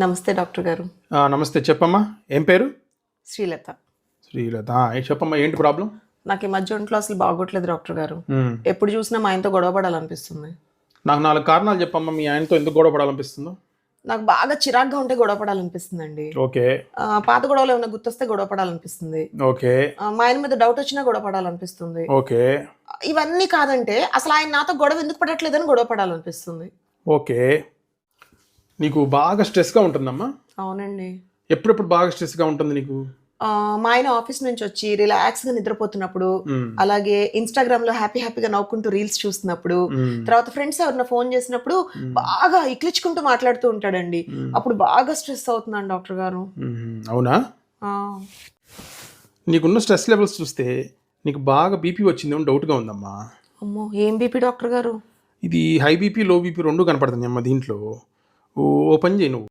నమస్తే డాక్టర్ గారు. నమస్తే చెప్పమ్మా. ఏం పేరు? శ్రీలత. శ్రీలత. చెప్పమ్మా, ఏంటి ప్రాబ్లం? నాకు ఈ మధ్య ఒంట్లో అసలు బాగోట్లేదు డాక్టర్ గారు. ఎప్పుడు చూసినా మా ఆయనతో గొడవ పడాలనిపిస్తుంది. నాకు 4 కారణాలు చెప్పమ్మా, మీ ఆయనతో ఎందుకు గొడవ పడాలనిపిస్తుందో. నాకు బాగా చిరాగ్గా ఉంటే గొడవ పడాలనిపిస్తుందండి. ఓకే. పాత గొడవలు ఏమైనా గుర్తొస్తే గొడవ పడాలనిపిస్తుంది. ఓకే. మా ఆయన మీద డౌట్ వచ్చినా గొడవ పడాలనిపిస్తుంది. ఓకే. ఇవన్నీ కాదంటే అసలు ఆయన నాతో గొడవ ఎందుకు పడట్లేదని గొడవ పడాలనిపిస్తుంది. ఓకే. నీకు బాగా స్ట్రెస్గా ఉంటుందమ్మా? అవునండి. ఎప్పుడెప్పుడు బాగా స్ట్రెస్గా ఉంటుంది నీకు? మా ఆయన ఆఫీస్ నుంచి వచ్చి రిలాక్స్గా నిద్రపోతున్నప్పుడు, అలాగే ఇన్స్టాగ్రామ్ లో హ్యాపీగా నవ్వుకుంటూ రీల్స్ చూస్తున్నప్పుడు, తర్వాత ఫ్రెండ్స్ ఎవరైనా ఫోన్ చేసినప్పుడు బాగా ఇక్లించుకుంటూ మాట్లాడుతూ ఉంటాడండి. అప్పుడు బాగా స్ట్రెస్ అవుతున్నాను డాక్టర్ గారు. అవునా? నీకున్న స్ట్రెస్ లెవెల్స్ చూస్తే నీకు బాగా బీపీ వచ్చిందేమో డౌట్గా ఉందమ్మా. అమ్మో, ఏం బీపీ డాక్టర్ గారు? ఇది హై బీపీ లో బీపీ 2 కనపడుతుంది అమ్మా దీంట్లో. ఓ పని చేయి నువ్వు.